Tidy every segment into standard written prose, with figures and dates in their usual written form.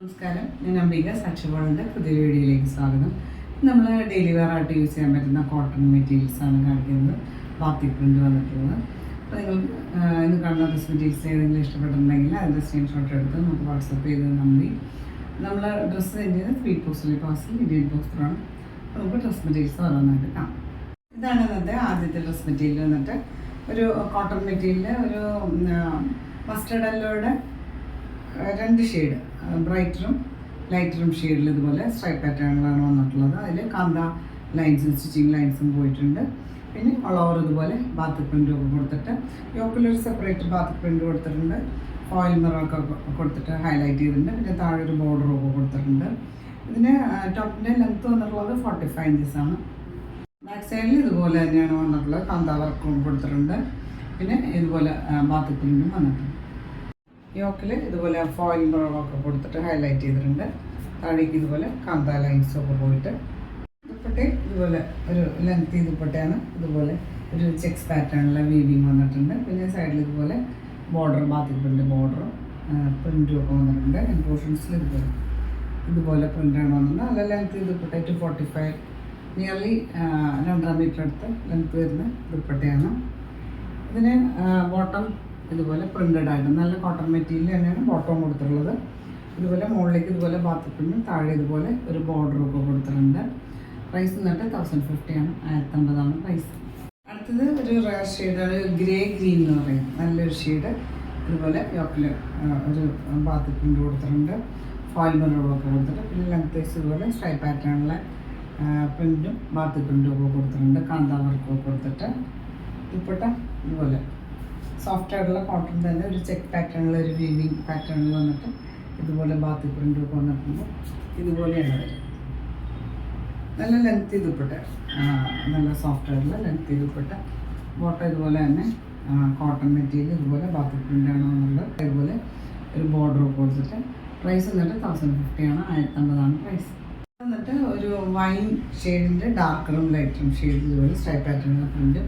നമസ്കാരം, ഞാൻ അംബിക സാക്ഷ്യബോളിൻ്റെ പുതിയ വീഡിയോയിലേക്ക് സ്വാഗതം. നമ്മൾ ഡെയിലി വെയർ ആയിട്ട് യൂസ് ചെയ്യാൻ പറ്റുന്ന കോട്ടൺ മെറ്റീരിയൽസാണ് കാണിക്കുന്നത്. ബാത്തിക് പ്രിൻ്റ് വന്നിട്ടുള്ളത്. അപ്പോൾ നിങ്ങൾ ഇന്ന് കാണുന്ന ഡ്രസ് മെറ്റീരിയൽസ് ഏതെങ്കിലും ഇഷ്ടപ്പെട്ടിട്ടുണ്ടെങ്കിൽ അതിൻ്റെ സ്ക്രീൻഷോട്ട് എടുത്ത് നമുക്ക് വാട്സപ്പ് ചെയ്ത് മതി. നമ്മൾ ഡ്രസ്സ് ചെയ്യുന്നത് സ്പീഡ് പോസ്റ്റിൽ പാസിൽ ഇന്ത്യൻ പോസ്റ്ററാണ്. അപ്പോൾ നമുക്ക് ഡ്രസ് മെറ്റീരിയൽസ് ഓരോന്നായിട്ട് കാണാം. ഇതാണ് ഇന്നത്തെ ആദ്യത്തെ ഡ്രസ് മെറ്റീരിയൽ. വന്നിട്ട് ഒരു കോട്ടൺ മെറ്റീരിയൽ, ഒരു മസ്റ്റർഡ് യെല്ലോയുടെ 2 ഷെയ്ഡ്, ബ്രൈറ്ററും ലൈറ്ററും ഷെയ്ഡിൽ ഇതുപോലെ സ്ട്രൈപ്പ് പാറ്റേണുകളാണ് വന്നിട്ടുള്ളത്. അതിൽ കാന്ത ലൈൻസും സ്റ്റിച്ചിങ് ലൈൻസും പോയിട്ടുണ്ട്. പിന്നെ ഓൾ ഓവർ ഇതുപോലെ ബാത്തിക് പ്രിൻ്റ് ഒക്കെ കൊടുത്തിട്ട് യോക്കിലൊരു സെപ്പറേറ്റ് ബാത്തിക് പ്രിൻ്റ് കൊടുത്തിട്ടുണ്ട്. ഫോയിൽ മിററൊക്കെ കൊടുത്തിട്ട് ഹൈലൈറ്റ് ചെയ്തിട്ടുണ്ട്. പിന്നെ താഴെ ഒരു ബോർഡറൊക്കെ കൊടുത്തിട്ടുണ്ട്. ഇതിന് ടോപ്പിൻ്റെ ലെങ്ത്ത് വന്നിട്ടുള്ളത് 45 ഇഞ്ചസ് ആണ്. ബാക്ക് സൈഡിൽ ഇതുപോലെ തന്നെയാണ് വന്നിട്ടുള്ളത്. കാന്ത വർക്കും കൊടുത്തിട്ടുണ്ട്. പിന്നെ ഇതുപോലെ ബാത്തിക് പ്രിൻ്റും വന്നിട്ടുണ്ട്. യോക്കിൽ ഇതുപോലെ ഫോയിൽ മിററൊക്കെ കൊടുത്തിട്ട് ഹൈലൈറ്റ് ചെയ്തിട്ടുണ്ട്. താഴേക്ക് ഇതുപോലെ കാന്ത ലൈൻസൊക്കെ പോയിട്ട് ദുപ്പട്ടയും ഇതുപോലെ ഒരു ലെങ്ത് ദുപ്പട്ടയാണ്. ഇതുപോലെ ഒരു ചെക്സ് പാറ്റേണിലെ വീവിങ് വന്നിട്ടുണ്ട്. പിന്നെ സൈഡിൽ ഇതുപോലെ ബോർഡർ, ബാത്തിക് പ്രിൻ്റ് ബോർഡറും പ്രിൻറ്റും ഒക്കെ വന്നിട്ടുണ്ട്. പോർഷൻസിൽ ഇതുപോലെ പ്രിൻ്റാണ് വന്നത്. നല്ല ലെങ്ത് ദുപ്പട്ട 245, നിയർലി 2.5 മീറ്റർ അടുത്ത് ലെങ്ത് വരുന്ന ദുപ്പട്ടയാണ്. ഇതിന് ബോട്ടം ഇതുപോലെ പ്രിൻ്റഡ് ആയിട്ട് നല്ല കോട്ടൺ മെറ്റീരിയൽ തന്നെയാണ് ബോട്ടം കൊടുത്തിട്ടുള്ളത്. ഇതുപോലെ മുകളിലേക്ക് ഇതുപോലെ ബാത്തിക് പ്രിൻ്റും താഴെ ഇതുപോലെ ഒരു ബോർഡറൊക്കെ കൊടുത്തിട്ടുണ്ട്. പ്രൈസ് എന്നിട്ട് 1050 ആണ്, 1050 ആണ് പ്രൈസ്. അടുത്തത് ഒരു റെയർ ഷെയ്ഡാണ്, ഗ്രേ ഗ്രീൻ എന്ന് പറയും. നല്ലൊരു ഷെയ്ഡ്. ഇതുപോലെ യോക്കിൽ ഒരു ബാത്തിക് പ്രിൻ്റ് കൊടുത്തിട്ടുണ്ട്. ഫോയിൽ മിററൊക്കെ കൊടുത്തിട്ട് പിന്നെ ലെങ്ത് വൈസ് ഇതുപോലെ സ്ട്രൈപ്പ് പാറ്റേണിലെ പ്രിൻറ്റും ബാത്തിക് പ്രിൻ്റും ഒക്കെ കൊടുത്തിട്ടുണ്ട്. കാന്ത വർക്കൊക്കെ കൊടുത്തിട്ട് ദുപ്പട്ട ഇതുപോലെ സോഫ്റ്റ് ആയിട്ടുള്ള കോട്ടൺ തന്നെ ഒരു ചെക്ക് പാറ്റേണിൽ ഒരു വീവിങ് പാറ്റേണിൽ വന്നിട്ട് ഇതുപോലെ ബാത്തിക് പ്രിൻ്റൊക്കെ വന്നിട്ടുണ്ട്. ഇതുപോലെയാണ് വരും. നല്ല ലെങ്ത് ദുപ്പട്ട, നല്ല സോഫ്റ്റ് ആയിട്ടുള്ള ലെങ്ത് ദുപ്പട്ട. ബോട്ടം ഇതുപോലെ തന്നെ കോട്ടൺ മെറ്റീരിയൽ ഇതുപോലെ ബാത്തിക് പ്രിൻ്റാണ് വന്നുള്ളത്. ഇതുപോലെ ഒരു ബോർഡറൊക്കെ കൊടുത്തിട്ട് പ്രൈസ് എന്നിട്ട് 1050 ആണ്, 1050 ആണ് പ്രൈസ്. എന്നിട്ട് ഒരു വൈൻ ഷെയ്ഡിൻ്റെ ഡാർക്കറും ലൈറ്ററും ഷെയ്ഡ് ഇതുപോലെ സ്ട്രൈപ്പ് പാറ്റേണിലെ പ്രിൻ്റ്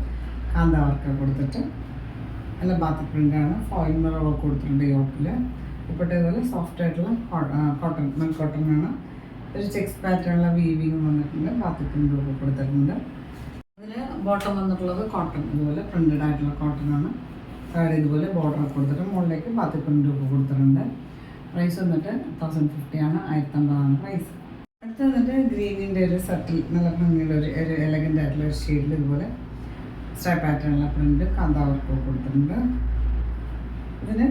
കാന്ത വർക്കൊക്കെ കൊടുത്തിട്ട് നല്ല ബാത്തിക് പ്രിൻ്റാണ്. ഫോയിൽ മിററൊക്കെ കൊടുത്തിട്ടുണ്ട് യോക്കിൽ. ഇപ്പോഴത്തെ ഇതുപോലെ സോഫ്റ്റ് ആയിട്ടുള്ള കോട്ടൺ മെൽ കോട്ടനാണ്. ഒരു ചെക്സ് പാറ്റേണുള്ള വീവിങ് വന്നിട്ടുണ്ട്. ബാത്തിക് പ്രിൻ്റൊക്കെ കൊടുത്തിട്ടുണ്ട്. അതിൽ ബോട്ടം വന്നിട്ടുള്ളത് കോട്ടൺ, ഇതുപോലെ പ്രിൻ്റഡ് ആയിട്ടുള്ള കോട്ടനാണ്. താഴെ ഇതുപോലെ ബോർഡറൊക്കെ കൊടുത്തിട്ട് മുകളിലേക്ക് ബാത്തിക് പ്രിൻ്റൊക്കെ കൊടുത്തിട്ടുണ്ട്. പ്രൈസ് വന്നിട്ട് 1050 ആണ്, 1050 ആണ് പ്രൈസ്. അടുത്ത് വന്നിട്ട് ഗ്രീനിൻ്റെ ഒരു സട്ടിൽ നല്ല ഭംഗിയുള്ള ഒരു എലഗൻ്റ് ആയിട്ടുള്ള ഒരു ഷെയ്ഡിൽ ഇതുപോലെ സ്ട്രൈപ്പ് പാറ്റേണിലെ പ്രിൻ്റ് കാന്ത വർക്കൊക്കെ കൊടുത്തിട്ടുണ്ട്. ഇതിന്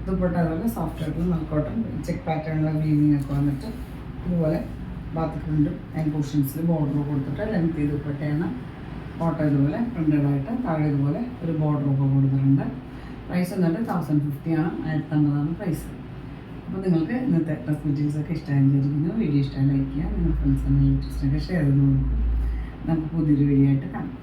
ദുപ്പട്ട അതുപോലെ സോഫ്റ്റ് ആയിട്ടുള്ള മൽക്കോട്ടൺ ചെക്ക് പാറ്റേണിലെ വീവിങ് ഒക്കെ വന്നിട്ട് ഇതുപോലെ ബാത്തിക് പ്രിൻ്റും ആൻഡ് പോർഷൻസിൽ ബോർഡർ കൊടുത്തിട്ട് ലെങ്ത് ദുപ്പട്ടയാണ്. ബോട്ടം ഇതുപോലെ പ്രിൻ്റഡ് ആയിട്ട് താഴെ ഇതുപോലെ ഒരു ബോർഡറൊക്കെ കൊടുത്തിട്ടുണ്ട്. പ്രൈസ് വന്നിട്ട് 1050 ആണ്, 1050 ആണ് പ്രൈസ്. അപ്പോൾ നിങ്ങൾക്ക് ഇന്നത്തെ ഡ്രസ് മെറ്റീരിയൽസൊക്കെ ഇഷ്ടമായിരിക്കുന്നു. വീഡിയോ ഇഷ്ടമായി ലൈക്ക് ചെയ്യുക. നിങ്ങൾ ഫ്രണ്ട്സ് ആൻഡ് റിലേറ്റീവ്സിനൊക്കെ ഷെയർ ചെയ്ത് കൊടുക്കും. നമുക്ക് പുതിയൊരു വീഡിയോ ആയിട്ട് കാണാം.